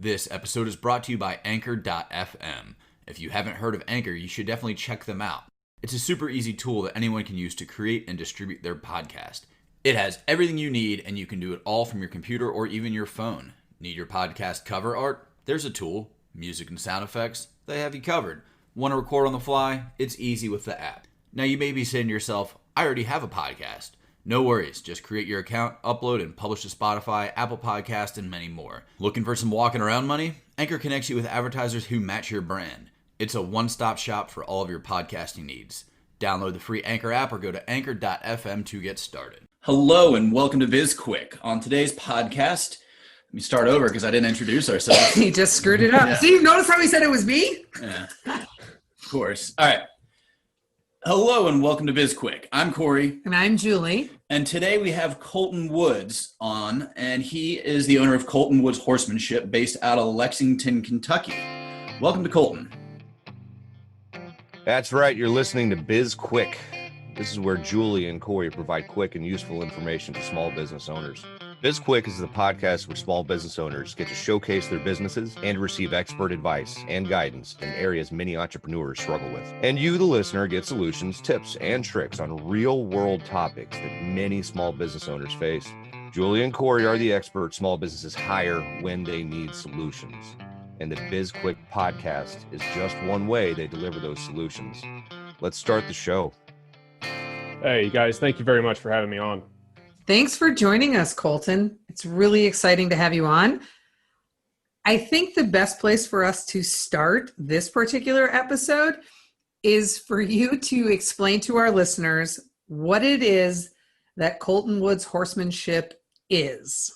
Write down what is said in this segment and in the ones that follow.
This episode is brought to you by Anchor.fm. If you haven't heard of Anchor, you should definitely check them out. It's a super easy tool that anyone can use to create and distribute their podcast. It has everything you need, and you can do it all from your computer or even your phone. Need your podcast cover art? There's a tool. Music and sound effects? They have you covered. Want to record on the fly? It's easy with the app. Now you may be saying to yourself, I already have a podcast. No worries, just create your account, upload, and publish to Spotify, Apple Podcasts, and many more. Looking for some walking around money? Anchor connects you with advertisers who match your brand. It's a one-stop shop for all of your podcasting needs. Download the free Anchor app or go to Anchor.fm to get started. Hello and welcome to BizQuik. On today's podcast, let me start over because I didn't introduce ourselves. He just screwed it up. Yeah. See, notice how he said it was me? Yeah, of course. All right. Hello and welcome to BizQuik. I'm Corey. And I'm Julie. And today we have Colton Woods on, and he is the owner of Colton Woods Horsemanship based out of Lexington, Kentucky. Welcome to Colton. That's right. You're listening to BizQuik. This is where Julie and Corey provide quick and useful information to small business owners. BizQuik is the podcast where small business owners get to showcase their businesses and receive expert advice and guidance in areas many entrepreneurs struggle with. And you, the listener, get solutions, tips, and tricks on real-world topics that many small business owners face. Julie and Corey are the experts small businesses hire when they need solutions. And the BizQuik podcast is just one way they deliver those solutions. Let's start the show. Hey, guys, thank you very much for having me on. Thanks for joining us, Colton. It's really exciting to have you on. I think the best place for us to start this particular episode is for you to explain to our listeners what it is that Colton Woods Horsemanship is.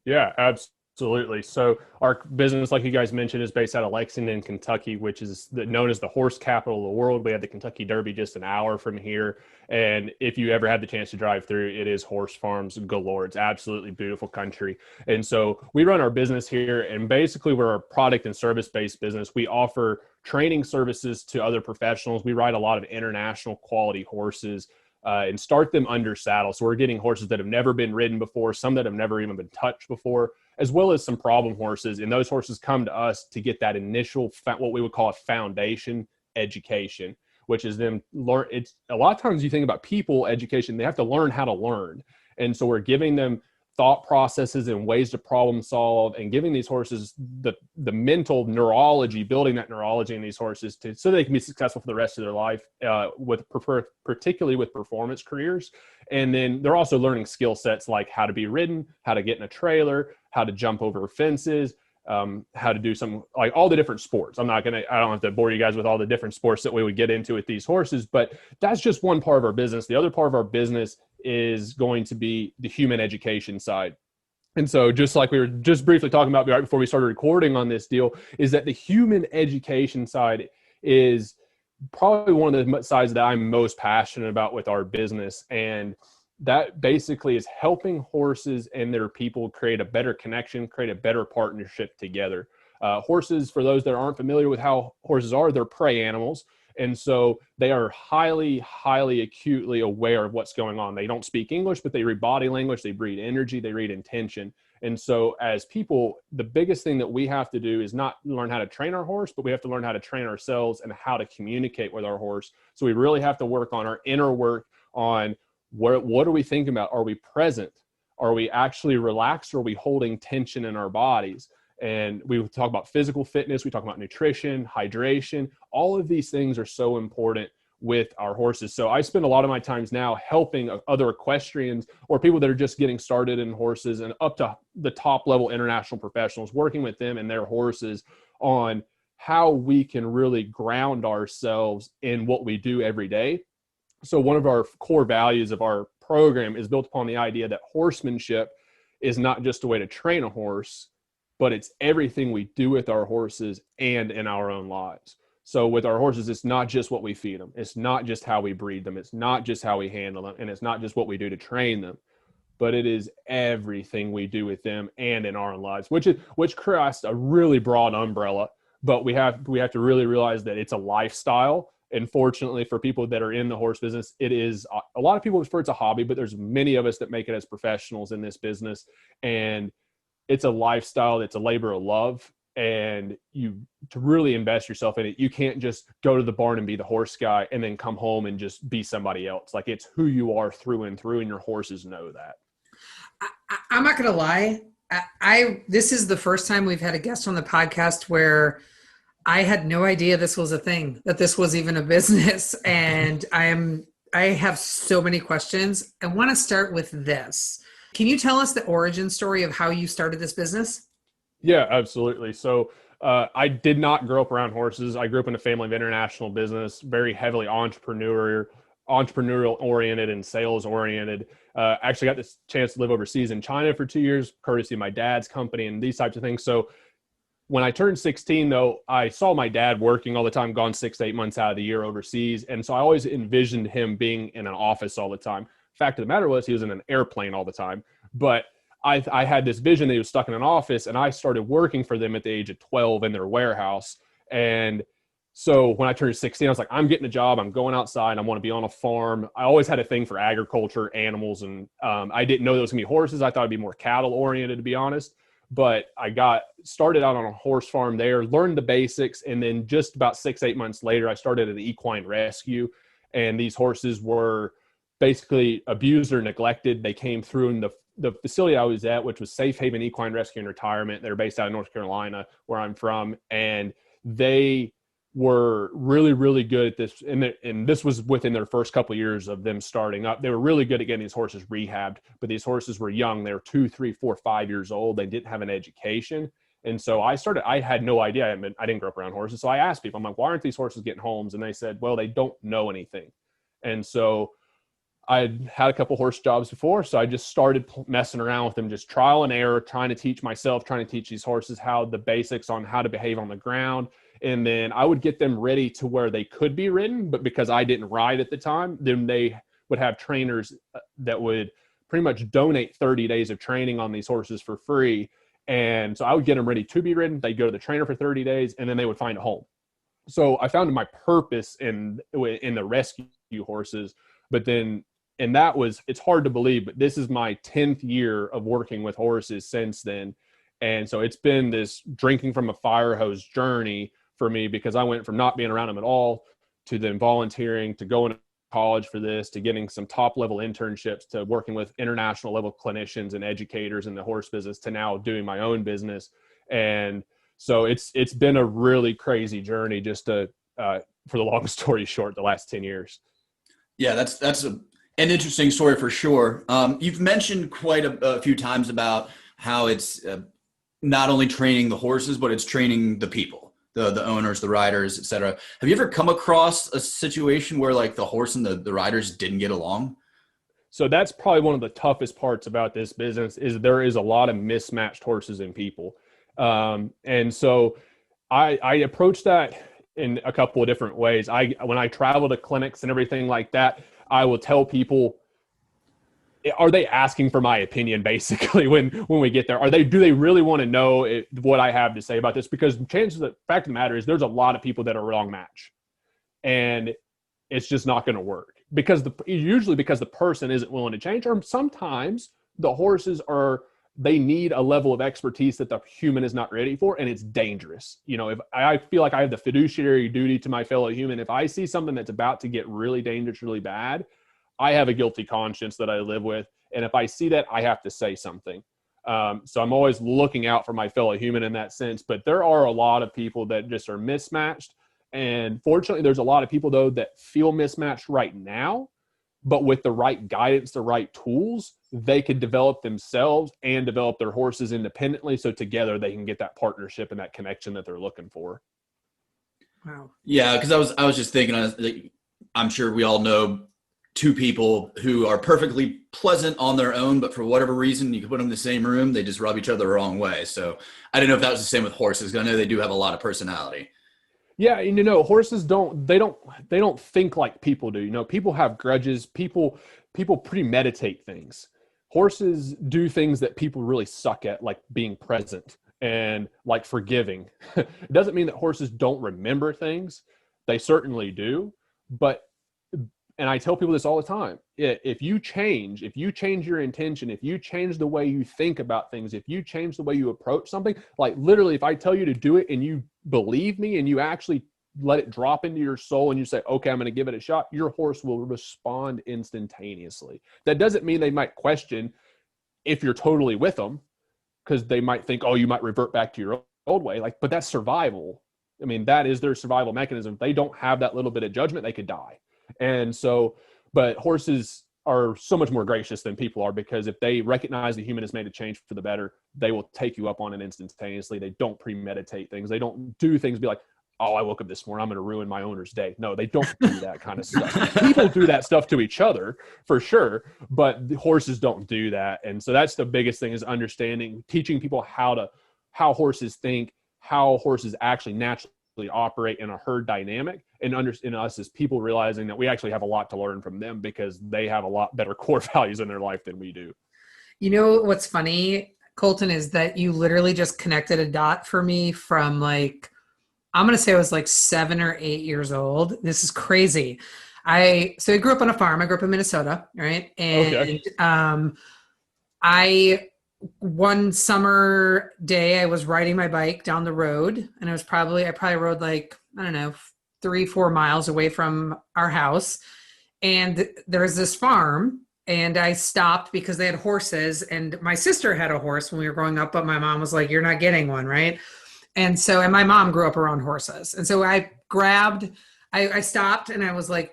Yeah, absolutely. So our business, like you guys mentioned, is based out of Lexington, Kentucky, which is known as the horse capital of the world. We have the Kentucky Derby just an hour from here. And if you ever had the chance to drive through, it is horse farms galore. It's absolutely beautiful country. And so we run our business here, and basically we're a product and service-based business. We offer training services to other professionals. We ride a lot of international quality horses and start them under saddle. So we're getting horses that have never been ridden before, some that have never even been touched before, as well as some problem horses. And those horses come to us to get that initial, what we would call a foundation education, which is them learn. It's a lot of times you think about people education, they have to learn how to learn. And so we're giving them thought processes and ways to problem solve, and giving these horses the mental neurology, building that neurology in these horses so they can be successful for the rest of their life, particularly with performance careers. And then they're also learning skill sets like how to be ridden, how to get in a trailer, how to jump over fences, how to do some, like all the different sports. I don't have to bore you guys with all the different sports that we would get into with these horses, but that's just one part of our business. The other part of our business is going to be the human education side. And so just like we were just briefly talking about right before we started recording on this deal, is that the human education side is probably one of the sides that I'm most passionate about with our business. And that basically is helping horses and their people create a better connection, create a better partnership together. Horses, for those that aren't familiar with how horses are, they're prey animals. And so they are highly, highly acutely aware of what's going on. They don't speak English, but they read body language, they read energy, they read intention. And so as people, the biggest thing that we have to do is not learn how to train our horse, but we have to learn how to train ourselves and how to communicate with our horse. So we really have to work on our inner work on what are we thinking about? Are we present? Are we actually relaxed? Or are we holding tension in our bodies? And we talk about physical fitness. We talk about nutrition, hydration. All of these things are so important with our horses. So I spend a lot of my times now helping other equestrians or people that are just getting started in horses and up to the top level international professionals, working with them and their horses on how we can really ground ourselves in what we do every day. So one of our core values of our program is built upon the idea that horsemanship is not just a way to train a horse, but it's everything we do with our horses and in our own lives. So with our horses, it's not just what we feed them. It's not just how we breed them. It's not just how we handle them. And it's not just what we do to train them, but it is everything we do with them and in our own lives, which creates a really broad umbrella. But we have to really realize that it's a lifestyle. And fortunately for people that are in the horse business, it is a lot of people refer to it's a hobby, but there's many of us that make it as professionals in this business. And it's a lifestyle. It's a labor of love. And to really invest yourself in it, you can't just go to the barn and be the horse guy and then come home and just be somebody else. Like, it's who you are through and through, and your horses know that. I'm not going to lie. This is the first time we've had a guest on the podcast where I had no idea this was a thing, that this was even a business. And I have so many questions. I want to start with this. Can you tell us the origin story of how you started this business? Yeah, absolutely. So I did not grow up around horses. I grew up in a family of international business, very heavily entrepreneurial oriented and sales oriented. Actually got this chance to live overseas in China for 2 years, courtesy of my dad's company and these types of things. So when I turned 16, though, I saw my dad working all the time, gone 6 to 8 months out of the year overseas. And so I always envisioned him being in an office all the time. Fact of the matter was, he was in an airplane all the time. But I had this vision that he was stuck in an office, and I started working for them at the age of 12 in their warehouse. And so when I turned 16, I was like, I'm getting a job. I'm going outside. I want to be on a farm. I always had a thing for agriculture, animals, and I didn't know there was going to be horses. I thought it'd be more cattle oriented, to be honest. But I got started out on a horse farm there, learned the basics, and then just about 6-8 months later, I started an equine rescue. And these horses were basically abused or neglected. They came through, and the facility I was at, which was Safe Haven Equine Rescue and Retirement. They're based out of North Carolina, where I'm from. And they were really, really good at this. And this was within their first couple of years of them starting up. They were really good at getting these horses rehabbed, but these horses were young. They were 2, 3, 4, 5 years old. They didn't have an education. And so I had no idea. I didn't grow up around horses. So I asked people, I'm like, why aren't these horses getting homes? And they said, well, they don't know anything. And so I had a couple horse jobs before, so I just started messing around with them, just trial and error, trying to teach these horses how the basics on how to behave on the ground. And then I would get them ready to where they could be ridden, but because I didn't ride at the time, then they would have trainers that would pretty much donate 30 days of training on these horses for free. And so I would get them ready to be ridden. They'd go to the trainer for 30 days, and then they would find a home. So I found my purpose in the rescue horses, but then, and that was, it's hard to believe, but this is my 10th year of working with horses since then. And so it's been this drinking from a fire hose journey for me, because I went from not being around them at all to then volunteering, to going to college for this, to getting some top level internships, to working with international level clinicians and educators in the horse business, to now doing my own business. And so it's been a really crazy journey, just for the long story short, the last 10 years. Yeah, that's an interesting story for sure. You've mentioned quite a few times about how it's not only training the horses, but it's training the people, the owners, the riders, et cetera. Have you ever come across a situation where like the horse and the riders didn't get along? So that's probably one of the toughest parts about this business, is there is a lot of mismatched horses and people. And so I approach that in a couple of different ways. When I travel to clinics and everything like that, I will tell people, are they asking for my opinion basically when we get there? Do they really want to know what I have to say about this? Because the fact of the matter is, there's a lot of people that are wrong match, and it's just not going to work usually because the person isn't willing to change, or sometimes the horses they need a level of expertise that the human is not ready for, and it's dangerous. If I feel like I have the fiduciary duty to my fellow human, if I see something that's about to get really dangerous, really bad, I have a guilty conscience that I live with. And if I see that, I have to say something. So I'm always looking out for my fellow human in that sense. But there are a lot of people that just are mismatched. And fortunately, there's a lot of people, though, that feel mismatched right now. But with the right guidance, the right tools, they could develop themselves and develop their horses independently. So together they can get that partnership and that connection that they're looking for. Wow. Yeah, because I was just thinking, I'm sure we all know two people who are perfectly pleasant on their own, but for whatever reason, you can put them in the same room, they just rub each other the wrong way. So I didn't know if that was the same with horses, because I know they do have a lot of personality. Yeah, and horses don't think like people do. People have grudges. People premeditate things. Horses do things that people really suck at, like being present and like forgiving. It doesn't mean that horses don't remember things. They certainly do. But and I tell people this all the time, if you change your intention, if you change the way you think about things, if you change the way you approach something, like literally, if I tell you to do it and you believe me and you actually let it drop into your soul and you say, okay, I'm going to give it a shot, your horse will respond instantaneously. That doesn't mean they might question if you're totally with them, because they might think, oh, you might revert back to your old way. Like, but that's survival. I mean, that is their survival mechanism. If they don't have that little bit of judgment, they could die. And so, but horses are so much more gracious than people are, because if they recognize the human has made a change for the better, they will take you up on it instantaneously. They don't premeditate things. They don't do things, be like, oh, I woke up this morning, I'm going to ruin my owner's day. No, they don't do that kind of stuff. People do that stuff to each other for sure, but the horses don't do that. And so that's the biggest thing, is understanding, teaching people how horses think, how horses actually naturally operate in a herd dynamic, and in us as people realizing that we actually have a lot to learn from them, because they have a lot better core values in their life than we do. You know what's funny, Colton, is that you literally just connected a dot for me from like, I'm going to say I was like 7 or 8 years old. This is crazy. I grew up on a farm. I grew up in Minnesota, right? And okay. One summer day, I was riding my bike down the road, and I probably rode like, I don't know, 3-4 miles away from our house. And there's this farm, and I stopped because they had horses, and my sister had a horse when we were growing up, but my mom was like, you're not getting one, right? And my mom grew up around horses. And so I stopped, and I was like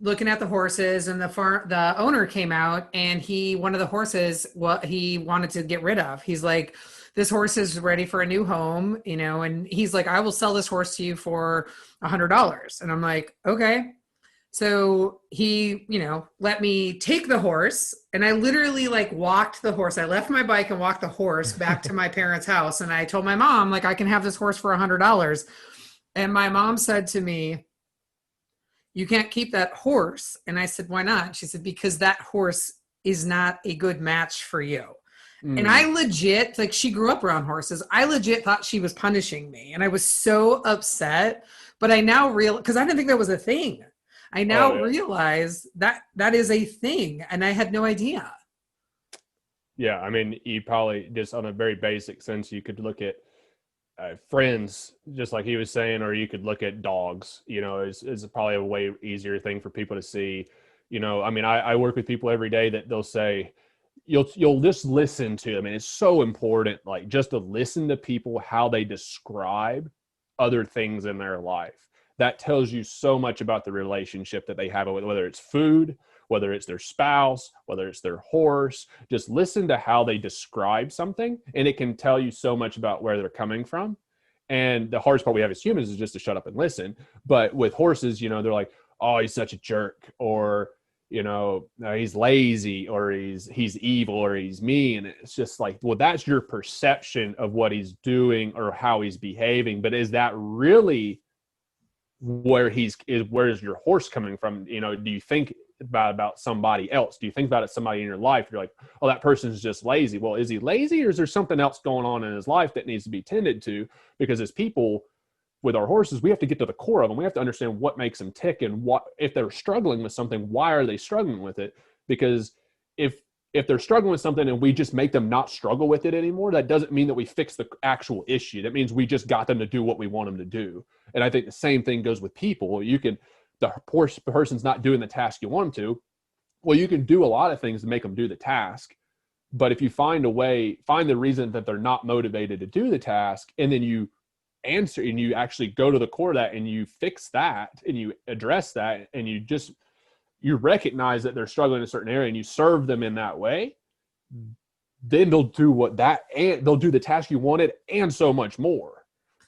looking at the horses, and the owner came out, and one of the horses, he wanted to get rid of. He's like, this horse is ready for a new home, and he's like, I will sell this horse to you for $100. And I'm like, okay. So he, let me take the horse, and I literally like walked the horse. I left my bike and walked the horse back to my parents' house. And I told my mom, like, I can have this horse for $100. And my mom said to me, you can't keep that horse. And I said, why not? She said, because that horse is not a good match for you. And I legit, like, she grew up around horses. I legit thought she was punishing me. And I was so upset, but I now because I didn't think that was a thing. I now realize that is a thing, and I had no idea. Yeah. I mean, you probably just on a very basic sense, you could look at friends, just like he was saying, or you could look at dogs, is probably a way easier thing for people to see. I mean, I work with people every day that they'll say, you'll just listen to them. And it's so important, like, just to listen to people, how they describe other things in their life. That tells you so much about the relationship that they have, whether it's food, whether it's their spouse, whether it's their horse. Just listen to how they describe something, and it can tell you so much about where they're coming from. And the hardest part we have as humans is just to shut up and listen. But with horses, they're like, oh, he's such a jerk, or, he's lazy, or he's evil, or he's mean. And it's just like, well, that's your perception of what he's doing or how he's behaving. But is that really where's your horse coming from? Do you think about somebody else? Do you think about somebody in your life? You're like, oh, that person's just lazy. Well, is he lazy, or is there something else going on in his life that needs to be tended to? Because as people, with our horses, we have to get to the core of them. We have to understand what makes them tick, and what, if they're struggling with something, why are they struggling with it? Because if they're struggling with something and we just make them not struggle with it anymore, that doesn't mean that we fix the actual issue. That means we just got them to do what we want them to do. And I think the same thing goes with people. The poor person's not doing the task you want them to. Well, you can do a lot of things to make them do the task. But if you find the reason that they're not motivated to do the task, and then you answer and you actually go to the core of that, and you fix that, and you address that, and you recognize that they're struggling in a certain area, and you serve them in that way, then they'll do they'll do the task you wanted and so much more.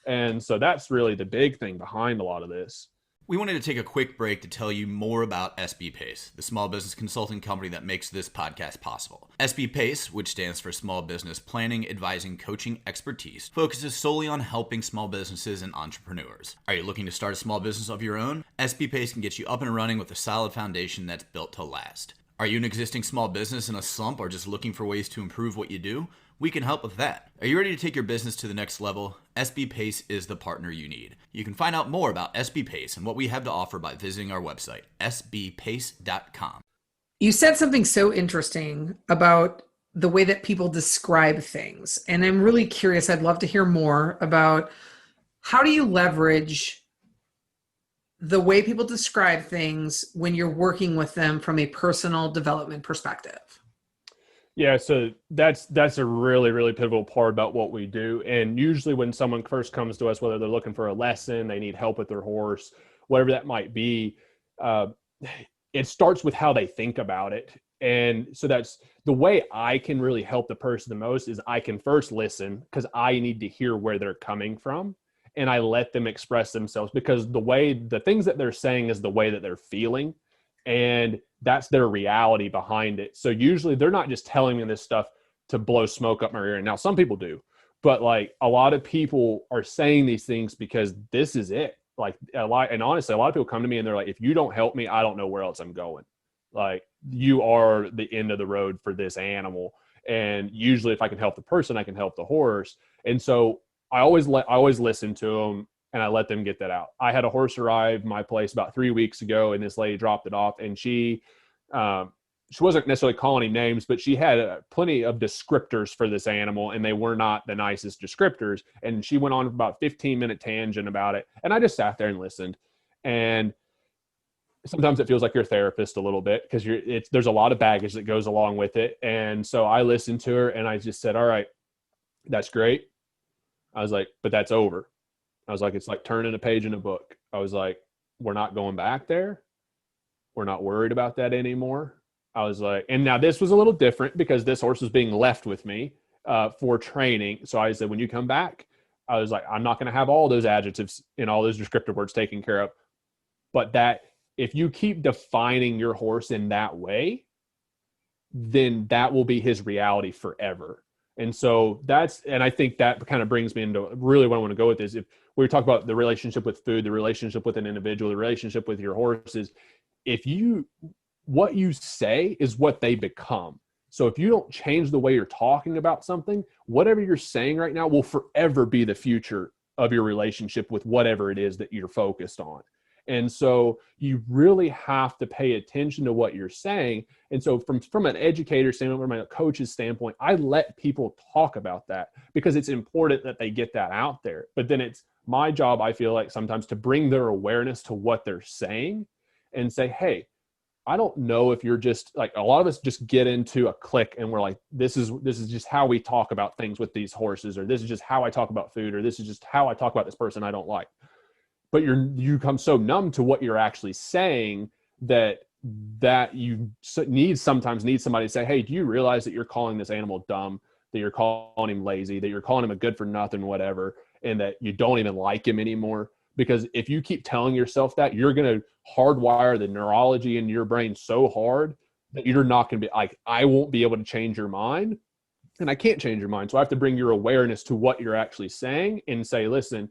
And so that's really the big thing behind a lot of this. We wanted to take a quick break to tell you more about SB Pace, the small business consulting company that makes this podcast possible. SB Pace, which stands for Small Business Planning, Advising, Coaching, Expertise, focuses solely on helping small businesses and entrepreneurs. Are you looking to start a small business of your own? SB Pace can get you up and running with a solid foundation that's built to last. Are you an existing small business in a slump, or just looking for ways to improve what you do? we can help with that. Are you ready to take your business to the next level? SB Pace is the partner you need. You can find out more about SB Pace and what we have to offer by visiting our website, sbpace.com. You said something so interesting about the way that people describe things. And I'm really curious. I'd love to hear more about how do you leverage the way people describe things when you're working with them from a personal development perspective? Yeah, so that's a really, really pivotal part about what we do. And usually when someone first comes to us, whether they're looking for a lesson, they need help with their horse, whatever that might be, it starts with how they think about it. And so that's the way I can really help the person the most is I can first listen because I need to hear where they're coming from. And I let them express themselves because the things that they're saying is the way that they're feeling. And that's their reality behind it. So usually they're not just telling me this stuff to blow smoke up my ear. And now some people do, but like a lot of people are saying these things because this is it. Like and honestly, a lot of people come to me and they're like, if you don't help me, I don't know where else I'm going. Like you are the end of the road for this animal. And usually if I can help the person, I can help the horse. And so I always listen to them and I let them get that out. I had a horse arrive my place about 3 weeks ago and this lady dropped it off and she wasn't necessarily calling any names, but she had plenty of descriptors for this animal and they were not the nicest descriptors. And she went on about a 15-minute tangent about it. And I just sat there and listened. And sometimes it feels like your therapist a little bit because there's a lot of baggage that goes along with it. And so I listened to her and I just said, all right, that's great. I was like, but that's over. I was like, it's like turning a page in a book. I was like, we're not going back there. We're not worried about that anymore. I was like, and now this was a little different because this horse was being left with me for training. So I said, when you come back, I was like, I'm not going to have all those adjectives and all those descriptive words taken care of. But that if you keep defining your horse in that way, then that will be his reality forever. And so and I think that kind of brings me into really what I want to go with is if we talk about the relationship with food, the relationship with an individual, the relationship with your horses, what you say is what they become. So if you don't change the way you're talking about something, whatever you're saying right now will forever be the future of your relationship with whatever it is that you're focused on. And so you really have to pay attention to what you're saying. And so from an educator standpoint, from a coach's standpoint, I let people talk about that because it's important that they get that out there. But then it's my job, I feel like sometimes to bring their awareness to what they're saying and say, hey, I don't know if you're just like, a lot of us just get into a clique and we're like, this is just how we talk about things with these horses, or this is just how I talk about food, or this is just how I talk about this person I don't like. But you become so numb to what you're actually saying that you sometimes need somebody to say, hey, do you realize that you're calling this animal dumb, that you're calling him lazy, that you're calling him a good for nothing, whatever, and that you don't even like him anymore? Because if you keep telling yourself that, you're going to hardwire the neurology in your brain so hard that you're not going to be like, I won't be able to change your mind, and I can't change your mind. So I have to bring your awareness to what you're actually saying and say, listen,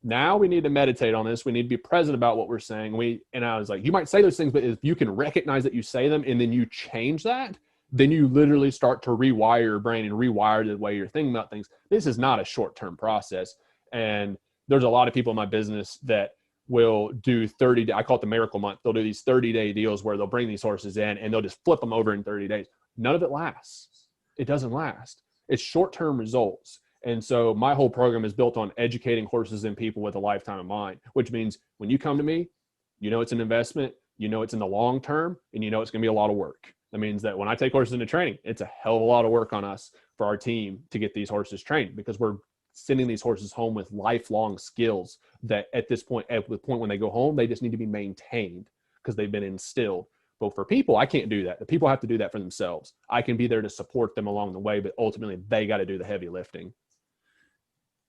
now we need to meditate on this. We need to be present about what we're saying. And I was like, you might say those things, but if you can recognize that you say them and then you change that, then you literally start to rewire your brain and rewire the way you're thinking about things. This is not a short-term process. And there's a lot of people in my business that will do 30 I call it the miracle month. They'll do these 30-day deals where they'll bring these horses in and they'll just flip them over in 30 days. None of it lasts. It doesn't last. It's short-term results. And so my whole program is built on educating horses and people with a lifetime in mind, which means when you come to me, you know it's an investment, you know it's in the long term, and you know it's going to be a lot of work. That means that when I take horses into training, it's a hell of a lot of work on us for our team to get these horses trained, because we're sending these horses home with lifelong skills that at the point when they go home, they just need to be maintained because they've been instilled. But for people, I can't do that. The people have to do that for themselves. I can be there to support them along the way, but ultimately they got to do the heavy lifting.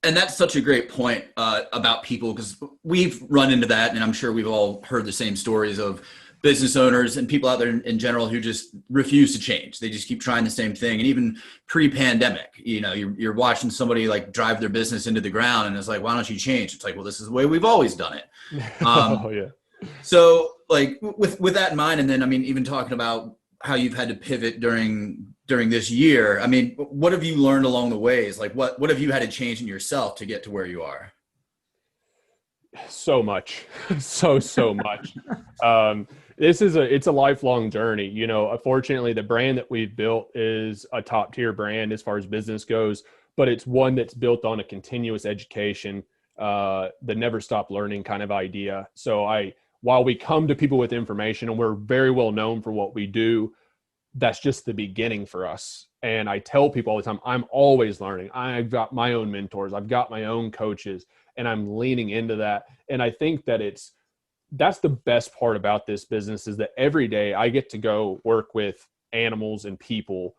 And that's such a great point about people, because we've run into that, and I'm sure we've all heard the same stories of business owners and people out there in general who just refuse to change. They just keep trying the same thing. And even pre-pandemic, you know, you're watching somebody like drive their business into the ground, and it's like, why don't you change? It's like, well, this is the way we've always done it. Oh yeah. So like with that in mind, and then I mean, even talking about how you've had to pivot during during this year. I mean, what have you learned along the ways? Like what have you had to change in yourself to get to where you are? So much, so much. It's a lifelong journey. You know, unfortunately, the brand that we've built is a top tier brand as far as business goes, but it's one that's built on a continuous education, the never stop learning kind of idea. So while we come to people with information and we're very well known for what we do, that's just the beginning for us. And I tell people all the time, I'm always learning. I've got my own mentors. I've got my own coaches, and I'm leaning into that. And I think that that's the best part about this business, is that every day I get to go work with animals and people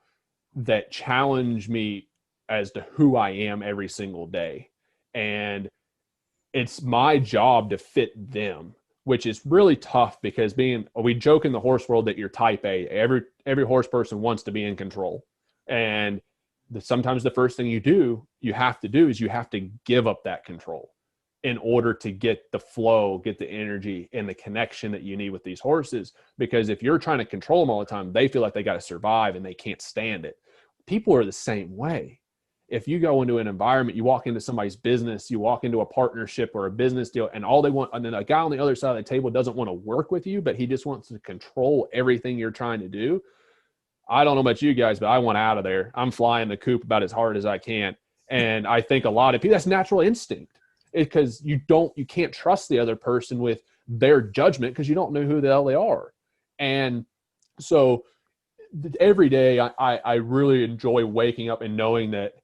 that challenge me as to who I am every single day. And it's my job to fit them, which is really tough, because we joke in the horse world that you're type A. Every horse person wants to be in control. And sometimes the first thing you have to do is you have to give up that control in order to get the flow, get the energy and the connection that you need with these horses. Because if you're trying to control them all the time, they feel like they got to survive and they can't stand it. People are the same way. If you go into an environment, you walk into somebody's business, you walk into a partnership or a business deal, and all they want, and then a guy on the other side of the table doesn't want to work with you, but he just wants to control everything you're trying to do. I don't know about you guys, but I want out of there. I'm flying the coop about as hard as I can. And I think a lot of people, that's natural instinct, because you can't trust the other person with their judgment, because you don't know who the hell they are. And so every day I really enjoy waking up and knowing that.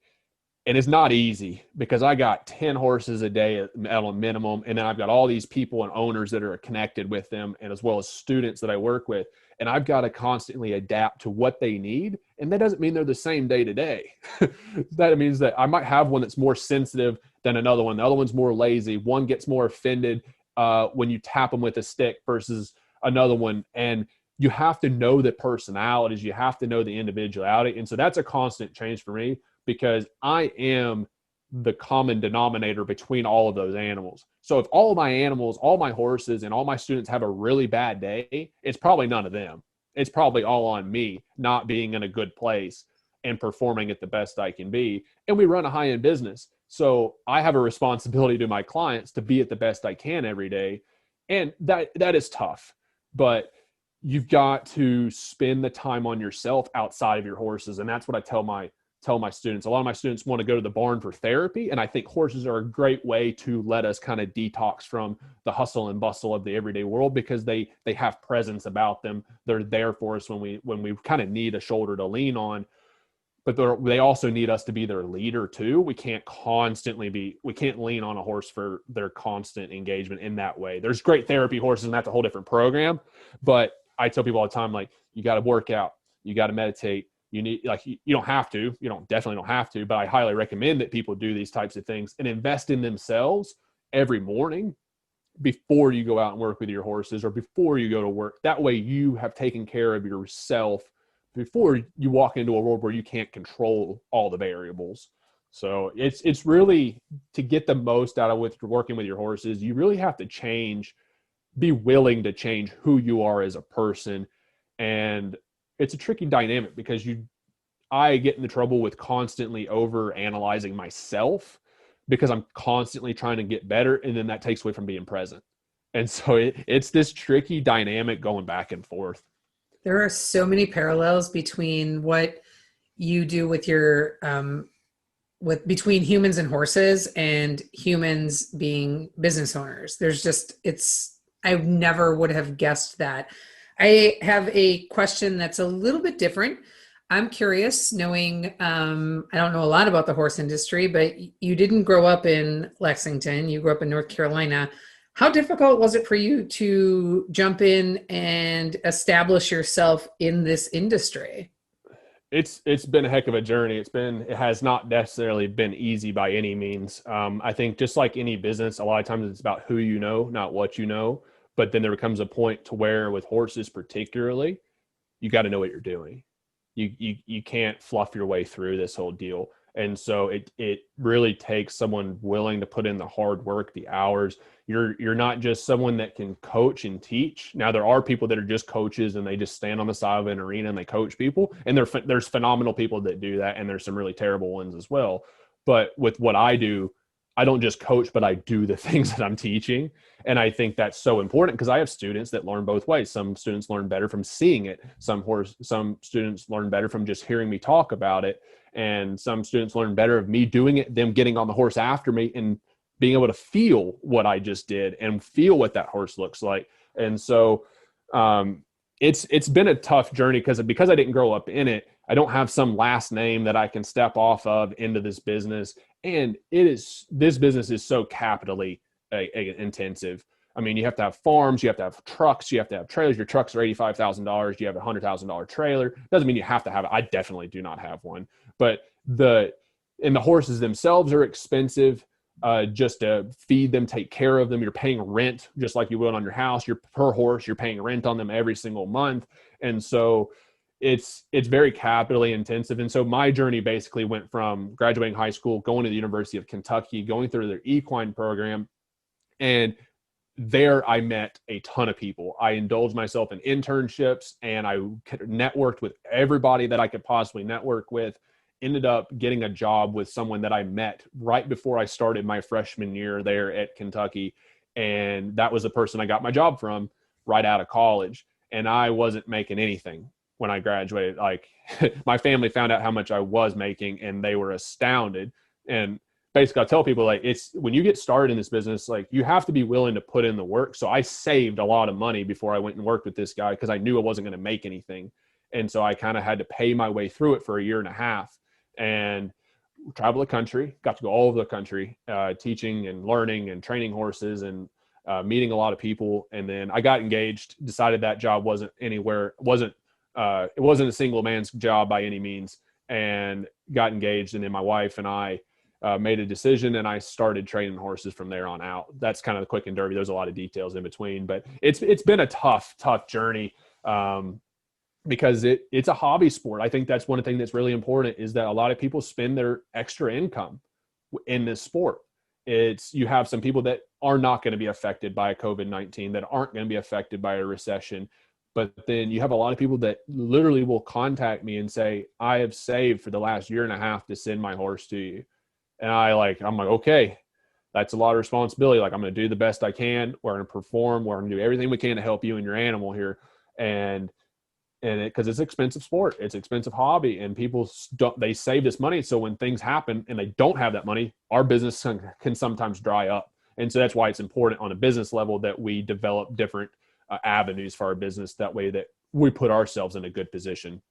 And it's not easy, because I got 10 horses a day at a minimum. And then I've got all these people and owners that are connected with them, and as well as students that I work with. And I've got to constantly adapt to what they need. And that doesn't mean they're the same day to day. That means that I might have one that's more sensitive than another one. The other one's more lazy. One gets more offended when you tap them with a stick versus another one. And you have to know the personalities. You have to know the individuality. And so that's a constant change for me, because I am the common denominator between all of those animals. So if all of my animals, all my horses, and all my students have a really bad day, it's probably none of them. It's probably all on me not being in a good place and performing at the best I can be. And we run a high-end business. So I have a responsibility to my clients to be at the best I can every day. And that is tough. But you've got to spend the time on yourself outside of your horses. And that's what I tell my students. A lot of my students want to go to the barn for therapy. And I think horses are a great way to let us kind of detox from the hustle and bustle of the everyday world, because they have presence about them. They're there for us when we kind of need a shoulder to lean on, but they also need us to be their leader too. We can't lean on a horse for their constant engagement in that way. There's great therapy horses, and that's a whole different program. But I tell people all the time, like, you got to work out, you got to meditate. You need, like, you don't have to, definitely don't have to, but I highly recommend that people do these types of things and invest in themselves every morning before you go out and work with your horses, or before you go to work. That way you have taken care of yourself before you walk into a world where you can't control all the variables. So it's really, to get the most out of working with your horses, you really have to be willing to change who you are as a person. And it's a tricky dynamic, because I get into trouble with constantly over analyzing myself, because I'm constantly trying to get better. And then that takes away from being present. And so it's this tricky dynamic going back and forth. There are so many parallels between what you do with your, between humans and horses, and humans being business owners. I never would have guessed that. I have a question that's a little bit different. I'm curious, knowing, I don't know a lot about the horse industry, but you didn't grow up in Lexington. You grew up in North Carolina. How difficult was it for you to jump in and establish yourself in this industry? It's been a heck of a journey. It has not necessarily been easy by any means. I think just like any business, a lot of times it's about who you know, not what you know. But then there comes a point to where, with horses particularly, you got to know what you're doing. You can't fluff your way through this whole deal. And so it really takes someone willing to put in the hard work, the hours. You're not just someone that can coach and teach. Now, there are people that are just coaches and they just stand on the side of an arena and they coach people. And there's phenomenal people that do that. And there's some really terrible ones as well. But with what I do, I don't just coach, but I do the things that I'm teaching. And I think that's so important because I have students that learn both ways. Some students learn better from seeing it. Some students learn better from just hearing me talk about it. And some students learn better of me doing it, them getting on the horse after me and being able to feel what I just did and feel what that horse looks like. And so it's been a tough journey because I didn't grow up in it. I don't have some last name that I can step off of into this business. And this business is so capitally intensive. I mean, you have to have farms, you have to have trucks, you have to have trailers. Your trucks are $85,000. You have a $100,000 trailer. Doesn't mean you have to have it. I definitely do not have one. But the horses themselves are expensive. Just to feed them, take care of them. You're paying rent just like you would on your house. You're per horse. You're paying rent on them every single month. And so it's very capitally intensive. And so my journey basically went from graduating high school, going to the University of Kentucky, going through their equine program. And there I met a ton of people. I indulged myself in internships and I networked with everybody that I could possibly network with. Ended up getting a job with someone that I met right before I started my freshman year there at Kentucky. And that was the person I got my job from right out of college. And I wasn't making anything when I graduated. Like my family found out how much I was making and they were astounded. And basically I tell people, like, it's when you get started in this business, like you have to be willing to put in the work. So I saved a lot of money before I went and worked with this guy because I knew I wasn't going to make anything. And so I kind of had to pay my way through it for a year and a half. And travel the country, got to go all over the country, teaching and learning and training horses and meeting a lot of people. And then I got engaged, decided that job wasn't anywhere, it wasn't a single man's job by any means, and got engaged. And then my wife and I made a decision and I started training horses from there on out. That's kind of the quick and dirty. There's a lot of details in between, but it's been a tough journey. Because it's a hobby sport. I think that's one thing that's really important is that a lot of people spend their extra income in this sport. You have some people that are not going to be affected by COVID-19, that aren't going to be affected by a recession. But then you have a lot of people that literally will contact me and say, I have saved for the last year and a half to send my horse to you. And I'm like, okay, that's a lot of responsibility. Like, I'm going to do the best I can. We're going to perform. We're going to do everything we can to help you and your animal here. And because it's an expensive sport, it's an expensive hobby, and people they save this money. So when things happen and they don't have that money, our business can sometimes dry up. And so that's why it's important on a business level that we develop different avenues for our business. That way that we put ourselves in a good position.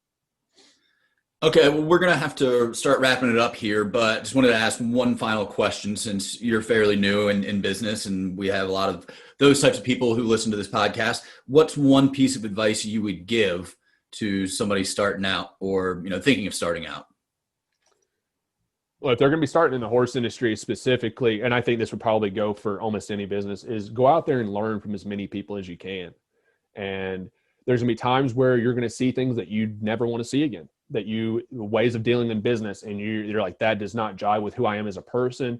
Okay, well, we're going to have to start wrapping it up here, but just wanted to ask one final question since you're fairly new in business and we have a lot of those types of people who listen to this podcast. What's one piece of advice you would give to somebody starting out or, thinking of starting out? Well, if they're going to be starting in the horse industry specifically, and I think this would probably go for almost any business, is go out there and learn from as many people as you can. And there's going to be times where you're going to see things that you never want to see again, ways of dealing in business. And you're like, that does not jive with who I am as a person,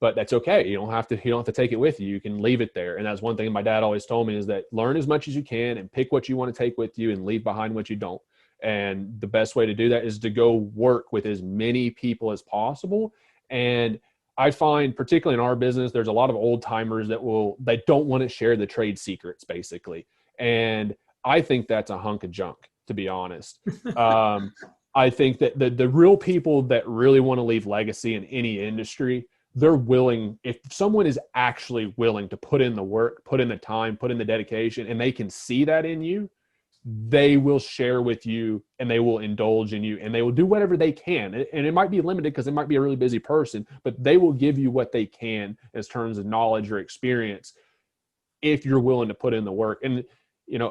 but that's okay. You don't have to take it with you. You can leave it there. And that's one thing my dad always told me is that learn as much as you can and pick what you want to take with you and leave behind what you don't. And the best way to do that is to go work with as many people as possible. And I find, particularly in our business, there's a lot of old timers they don't want to share the trade secrets, basically. And I think that's a hunk of junk, to be honest. I think that the real people that really want to leave legacy in any industry, they're willing, if someone is actually willing to put in the work, put in the time, put in the dedication, and they can see that in you, they will share with you and they will indulge in you and they will do whatever they can. And it might be limited because it might be a really busy person, but they will give you what they can as terms of knowledge or experience if you're willing to put in the work. And,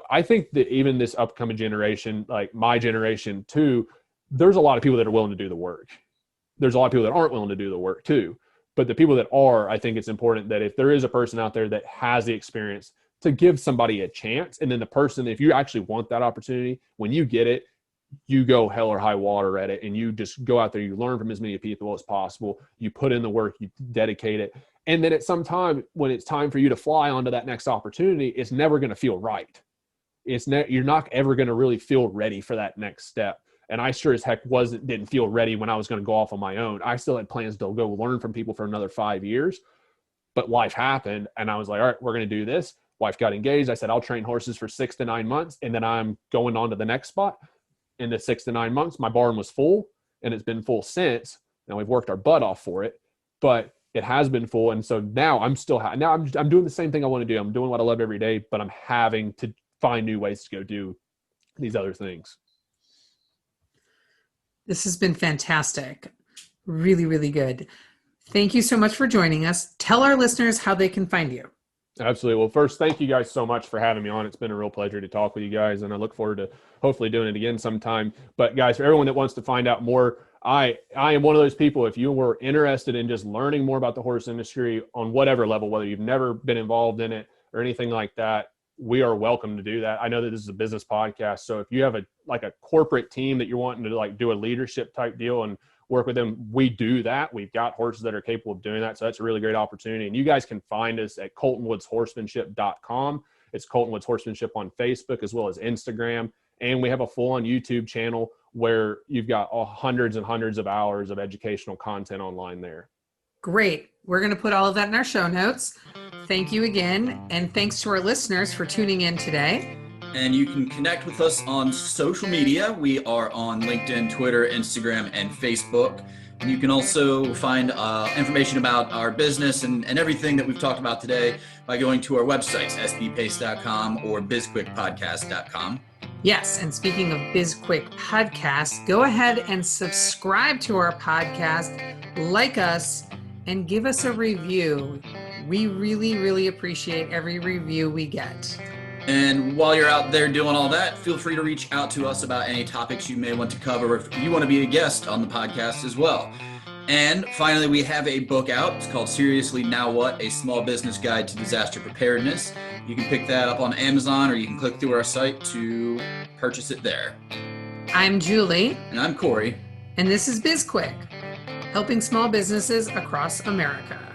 I think that even this upcoming generation, like my generation too, there's a lot of people that are willing to do the work. There's a lot of people that aren't willing to do the work too. But the people that are, I think it's important that if there is a person out there that has the experience, to give somebody a chance. And then the person, if you actually want that opportunity, when you get it, you go hell or high water at it, and you just go out there, you learn from as many people as possible, you put in the work, you dedicate it. And then at some time, when it's time for you to fly onto that next opportunity, it's never going to feel right. You're not ever going to really feel ready for that next step. And I sure as heck didn't feel ready when I was going to go off on my own. I still had plans to go learn from people for another 5 years, but life happened. And I was like, all right, we're going to do this. Wife got engaged. I said, I'll train horses for 6 to 9 months. And then I'm going on to the next spot. In the 6 to 9 months, my barn was full, and it's been full since. Now we've worked our butt off for it, but it has been full. And so now I'm still, I'm doing the same thing I want to do. I'm doing what I love every day, but I'm having to find new ways to go do these other things. This has been fantastic. Really, really good. Thank you so much for joining us. Tell our listeners how they can find you. Absolutely. Well, first, thank you guys so much for having me on. It's been a real pleasure to talk with you guys, and I look forward to hopefully doing it again sometime. But guys, for everyone that wants to find out more, I am one of those people. If you were interested in just learning more about the horse industry on whatever level, whether you've never been involved in it or anything like that, we are welcome to do that. I know that this is a business podcast, so if you have a corporate team that you're wanting to do a leadership type deal and work with them, we do that. We've got horses that are capable of doing that. So that's a really great opportunity. And you guys can find us at coltonwoodshorsemanship.com. It's Colton Woods Horsemanship on Facebook as well as Instagram. And we have a full-on YouTube channel where you've got hundreds and hundreds of hours of educational content online there. Great. We're going to put all of that in our show notes. Thank you again. And thanks to our listeners for tuning in today. And you can connect with us on social media. We are on LinkedIn, Twitter, Instagram, and Facebook. And you can also find information about our business and everything that we've talked about today by going to our websites, sbpace.com or bizquickpodcast.com. Yes, and speaking of BizQuik Podcast, go ahead and subscribe to our podcast, like us, and give us a review. We really, really appreciate every review we get. And while you're out there doing all that, feel free to reach out to us about any topics you may want to cover if you want to be a guest on the podcast as well. And finally, we have a book out. It's called Seriously Now What? A Small Business Guide to Disaster Preparedness. You can pick that up on Amazon, or you can click through our site to purchase it there. I'm Julie. And I'm Corey. And this is BizQuik, helping small businesses across America.